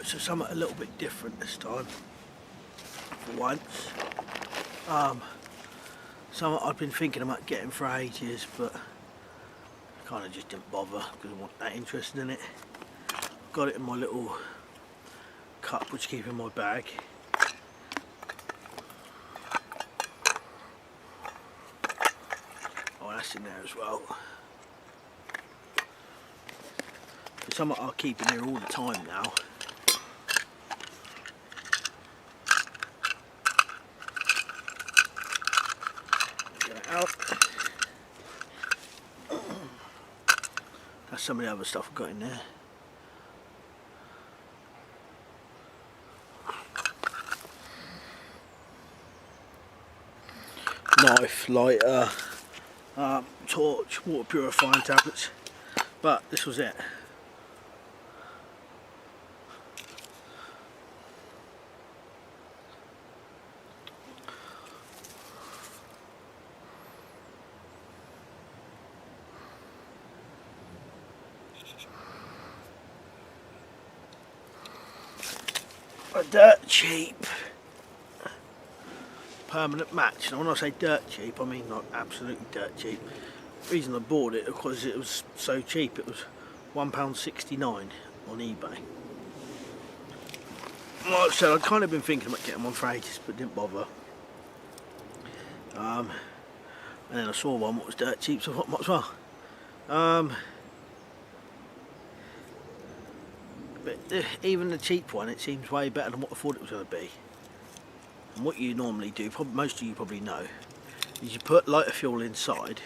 Right, so something a little bit different this time, for once. Something I've been thinking about getting for ages, but kind of just didn't bother because I wasn't that interested in it. Got it in my little cup which I keep in my bag. Oh, that's in there as well. It's something I'll keep in here all the time now. Get it out. That's some of the other stuff I've got in there. Knife, lighter, torch, water purifying tablets, but this was it. A dirt cheap permanent match. And when I say dirt cheap, I mean like absolutely dirt cheap. The reason I bought it because it was so cheap. It was £1.69 on eBay. Like I said, I'd kind of been thinking about getting one for ages, but didn't bother. And then I saw one that was dirt cheap, so I thought might as well. But even the cheap one, it seems way better than what I thought it was going to be. And what you normally do, most of you probably know, is you put lighter fuel inside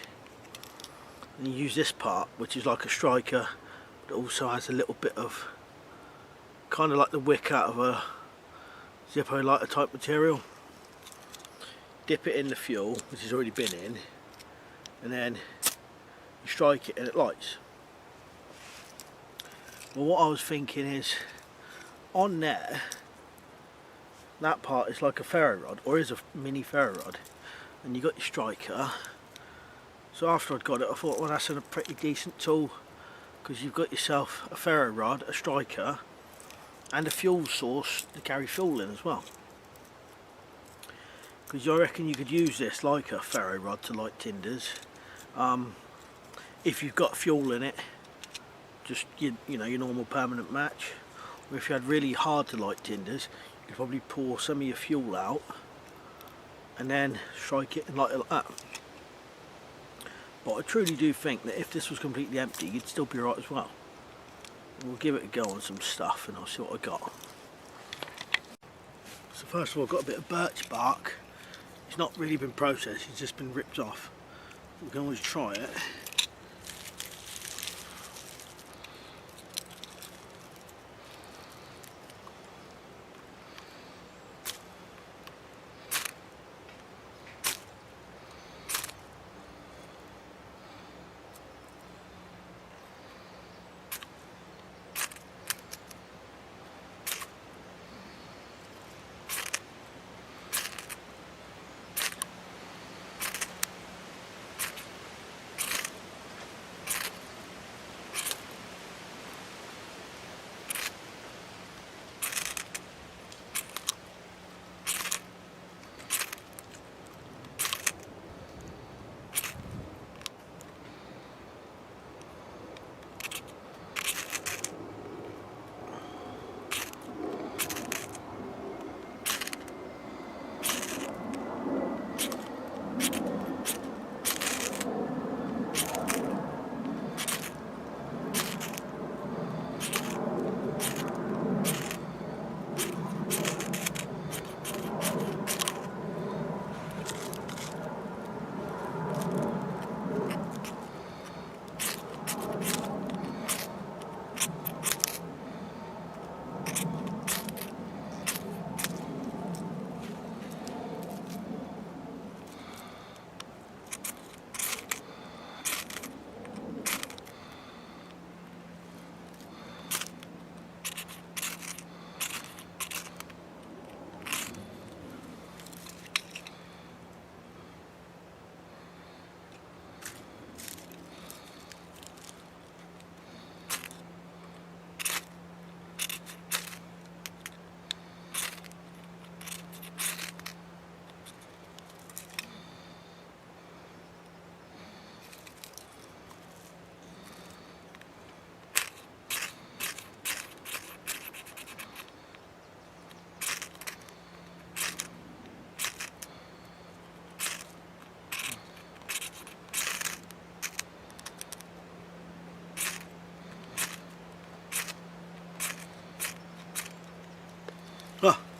and you use this part, which is like a striker, but also has a little bit of kind of like the wick out of a Zippo lighter type material. Dip it in the fuel, which has already been in, and then you strike it and it lights. Well, what I was thinking is, on there, that part is like a ferro rod, or is a mini ferro rod, and you got your striker. So after I'd got it, I thought, well, that's a pretty decent tool, because you've got yourself a ferro rod, a striker, and a fuel source to carry fuel in as well. Because I reckon you could use this like a ferro rod to light tinders, if you've got fuel in it. Just you know, your normal permanent match. Or if you had really hard to light tinders, you could probably pour some of your fuel out and then strike it and light it like that. But I truly do think that if this was completely empty, you'd still be right as well. We'll give it a go on some stuff and I'll see what I got. So first of all, I've got a bit of birch bark. It's not really been processed, it's just been ripped off. We can always try it.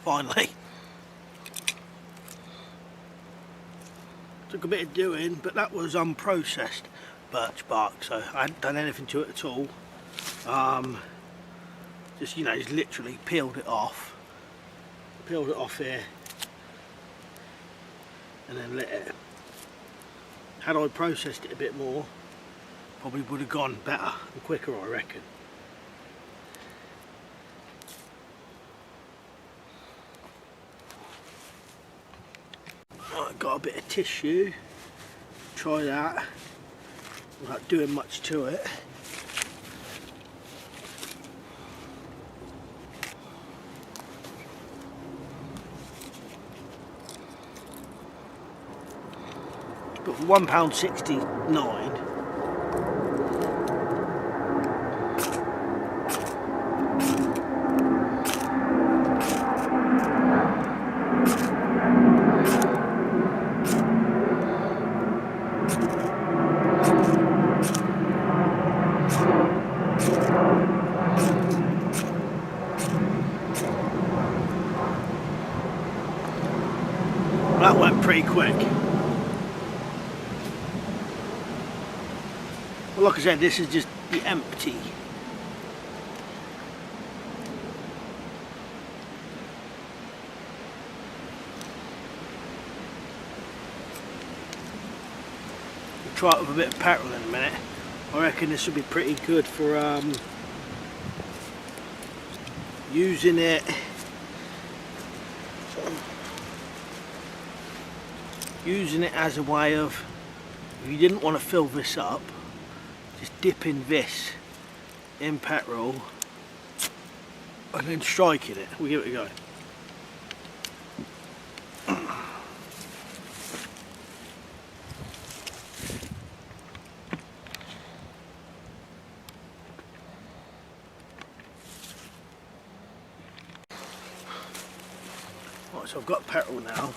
finally. Took a bit of doing, but that was unprocessed birch bark, so I hadn't done anything to it at all. Just, you know, just literally peeled it off here and then lit it. Had I processed it a bit more, probably would have gone better and quicker, I reckon. Right, got a bit of tissue, try that without doing much to it. But for £1.69, that went pretty quick. Well, like I said, this is just the empty. We'll try it with a bit of petrol in a minute. I reckon this will be pretty good for using it as a way of, if you didn't want to fill this up, just dipping this in petrol and then striking it. We'll give it a go. Right, so I've got petrol now.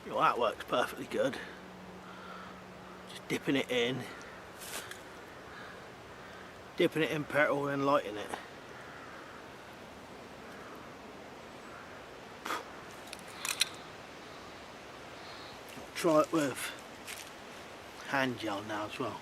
Well, that works perfectly good. Just dipping it in petrol and lighting it. I'll try it with hand gel now as well.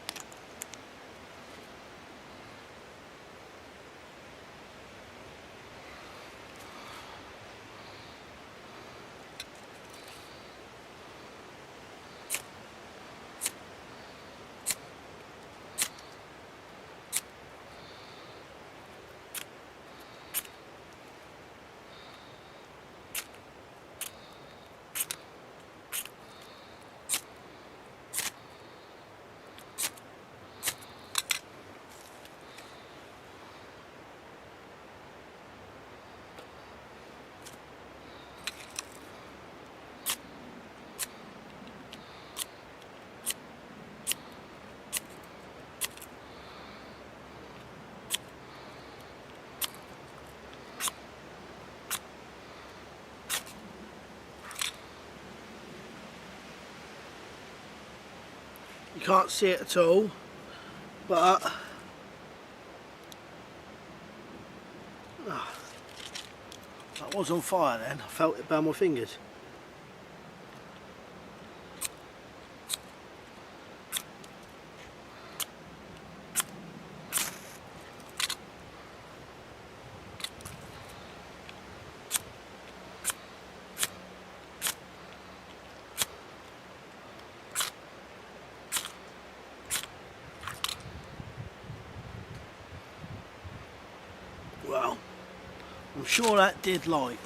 You can't see it at all, but that was on fire then. I felt it burn my fingers. Well, I'm sure that did light.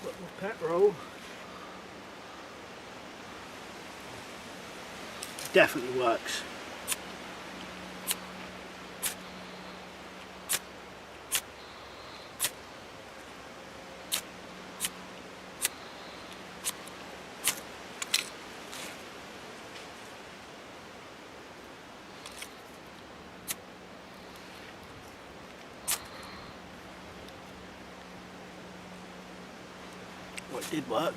But the petrol definitely works. it did work.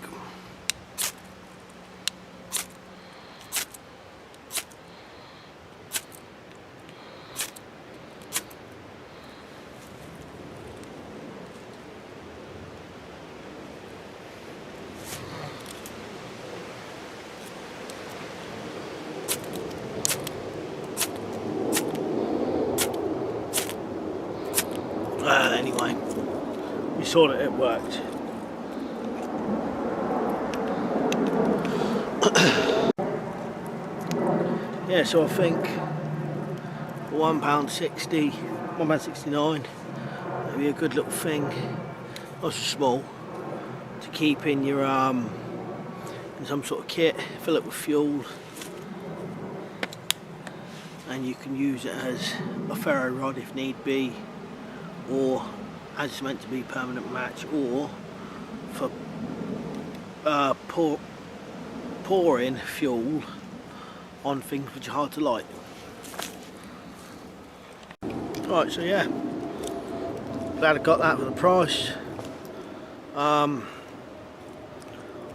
Anyway, we saw that it worked. Yeah, so I think for £1.60, £1.69, that'd be a good little thing. Not so small, to keep in your in some sort of kit. Fill it with fuel, and you can use it as a ferro rod if need be, or as it's meant to be, permanent match, or for pouring fuel on things which are hard to light. Right, so yeah, glad I got that for the price.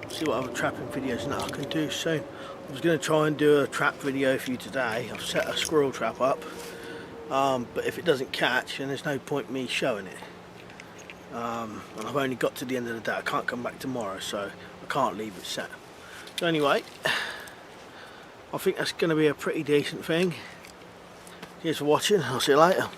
See what other trapping videos now I can do soon. I was going to try and do a trap video for you today. I've set a squirrel trap up, but if it doesn't catch, then there's no point me showing it. And I've only got to the end of the day. I can't come back tomorrow, so I can't leave it set. So anyway, I think that's going to be a pretty decent thing. Cheers for watching. I'll see you later.